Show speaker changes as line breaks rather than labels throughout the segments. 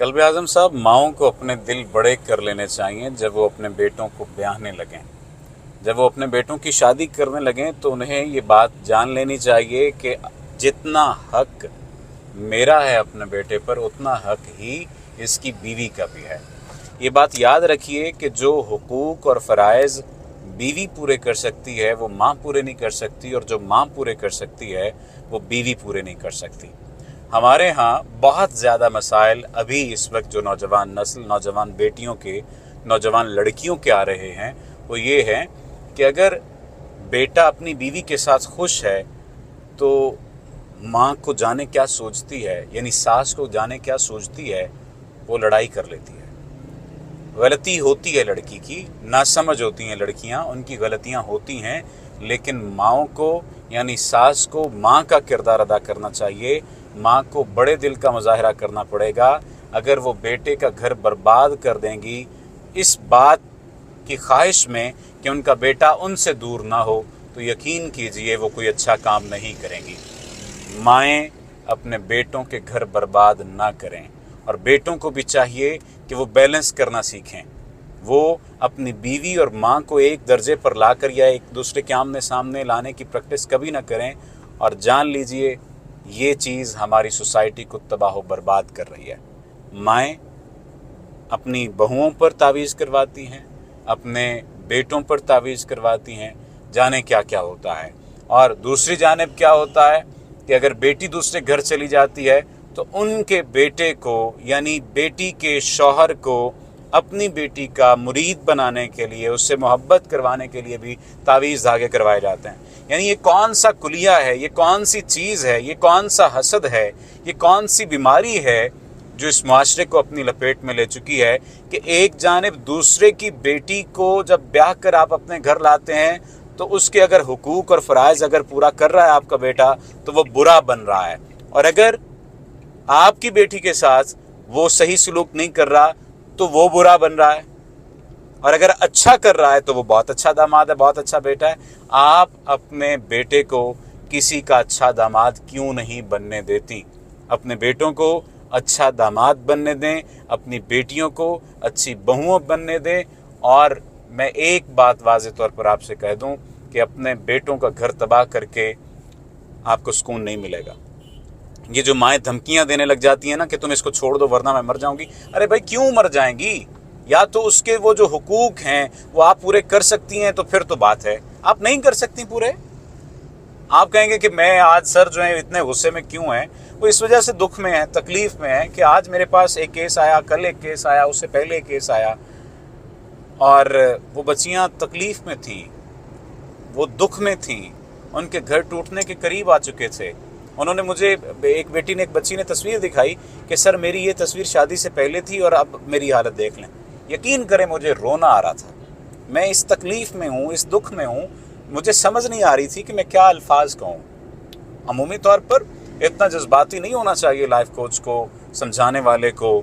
कल्ब आज़म साहब, माओं को अपने दिल बड़े कर लेने चाहिए जब वो अपने बेटों को ब्याहने लगें। जब वो अपने बेटों की शादी करने लगें तो उन्हें ये बात जान लेनी चाहिए कि जितना हक मेरा है अपने बेटे पर, उतना हक ही इसकी बीवी का भी है। ये बात याद रखिए कि जो हुकूक और फ़राइज़ बीवी पूरे कर सकती है वो माँ पूरे नहीं कर सकती, और जो माँ पूरे कर सकती है वो बीवी पूरे नहीं कर सकती। हमारे यहाँ बहुत ज़्यादा मसाइल अभी इस वक्त जो नौजवान नस्ल, नौजवान बेटियों के, नौजवान लड़कियों के आ रहे हैं वो ये है कि अगर बेटा अपनी बीवी के साथ खुश है तो माँ को जाने क्या सोचती है, यानी सास को जाने क्या सोचती है, वो लड़ाई कर लेती है। गलती होती है लड़की की, नासमझ होती हैं लड़कियाँ, उनकी गलतियाँ होती हैं, लेकिन माँओं को यानी सास को माँ का किरदार अदा करना चाहिए। माँ को बड़े दिल का मुजाहरा करना पड़ेगा। अगर वो बेटे का घर बर्बाद कर देंगी इस बात की ख्वाहिश में कि उनका बेटा उनसे दूर ना हो, तो यकीन कीजिए वो कोई अच्छा काम नहीं करेंगी। माएँ अपने बेटों के घर बर्बाद ना करें, और बेटों को भी चाहिए कि वो बैलेंस करना सीखें। वो अपनी बीवी और माँ को एक दर्जे पर लाकर या एक दूसरे के आमने सामने लाने की प्रैक्टिस कभी ना करें, और जान लीजिए ये चीज़ हमारी सोसाइटी को तबाह व बर्बाद कर रही है। माएँ अपनी बहुओं पर तावीज़ करवाती हैं, अपने बेटों पर तावीज़ करवाती हैं, जाने क्या क्या होता है। और दूसरी जानिब क्या होता है कि अगर बेटी दूसरे घर चली जाती है तो उनके बेटे को यानी बेटी के शौहर को अपनी बेटी का मुरीद बनाने के लिए, उससे मोहब्बत करवाने के लिए भी तावीज़ धागे करवाए जाते हैं। यानी ये कौन सा कुलिया है, ये कौन सी चीज़ है, ये कौन सा हसद है, ये कौन सी बीमारी है जो इस माशरे को अपनी लपेट में ले चुकी है कि एक जानिब दूसरे की बेटी को जब ब्याह कर आप अपने घर लाते हैं तो उसके अगर हुकूक और फ़राइज़ अगर पूरा कर रहा है आपका बेटा तो वो बुरा बन रहा है, और अगर आपकी बेटी के साथ वो सही सलूक नहीं कर रहा तो वो बुरा बन रहा है, और अगर अच्छा कर रहा है तो वो बहुत अच्छा दामाद है, बहुत अच्छा बेटा है। आप अपने बेटे को किसी का अच्छा दामाद क्यों नहीं बनने देती? अपने बेटों को अच्छा दामाद बनने दें, अपनी बेटियों को अच्छी बहुओं बनने दें। और मैं एक बात वाज़ेह तौर पर आपसे कह दूं कि अपने बेटों का घर तबाह करके आपको सुकून नहीं मिलेगा। ये जो माएँ धमकियां देने लग जाती हैं ना कि तुम इसको छोड़ दो वरना मैं मर जाऊंगी, अरे भाई क्यों मर जाएंगी? या तो उसके वो जो हुकूक हैं वो आप पूरे कर सकती हैं तो फिर तो बात है, आप नहीं कर सकती पूरे। आप कहेंगे कि मैं आज सर जो है इतने गुस्से में क्यों हैं, वो इस वजह से दुख में है, तकलीफ़ में है कि आज मेरे पास एक केस आया, कल एक केस आया, उससे पहले एक केस आया, और वो बच्चियाँ तकलीफ़ में थीं, वो दुख में थीं, उनके घर टूटने के करीब आ चुके थे। उन्होंने मुझे, एक बच्ची ने तस्वीर दिखाई कि सर मेरी ये तस्वीर शादी से पहले थी और अब मेरी हालत देख लें। यकीन करें मुझे रोना आ रहा था। मैं इस तकलीफ़ में हूँ, इस दुख में हूँ, मुझे समझ नहीं आ रही थी कि मैं क्या अल्फाज कहूँ। अमूमी तौर पर इतना जज्बाती नहीं होना चाहिए लाइफ कोच को, समझाने वाले को,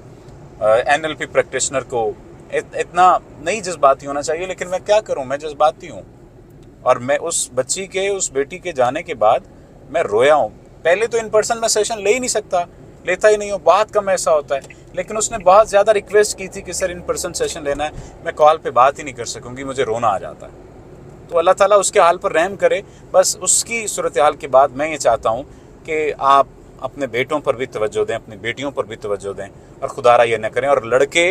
NLP प्रैक्टिशनर को, इतना नहीं जज्बाती होना चाहिए, लेकिन मैं क्या करूँ, मैं जज्बाती हूँ। और मैं उस बच्ची के, उस बेटी के जाने के बाद मैं रोया हूँ। पहले तो इन पर्सन मैं सेशन ले ही नहीं सकता, लेता ही नहीं हूँ, बहुत कम ऐसा होता है, लेकिन उसने बहुत ज़्यादा रिक्वेस्ट की थी कि सर इन पर्सन सेशन लेना है, मैं कॉल पे बात ही नहीं कर सकूँगी, मुझे रोना आ जाता है। तो अल्लाह ताला उसके हाल पर रहम करे। बस उसकी सूरत हाल के बाद मैं ये चाहता हूँ कि आप अपने बेटों पर भी तवज्जो दें, अपनी बेटियों पर भी तवज्जो दें, और खुदारा ये न करें। और लड़के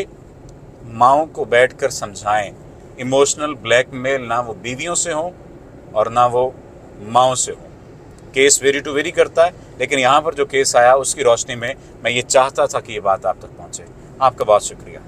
माँओं को बैठ कर समझाएँ, इमोशनल ब्लैकमेल ना वो बीवियों से हो और ना वो माँओं से हो। केस वेरी टू वेरी करता है, लेकिन यहाँ पर जो केस आया उसकी रोशनी में मैं ये चाहता था कि ये बात आप तक पहुँचे। आपका बहुत शुक्रिया।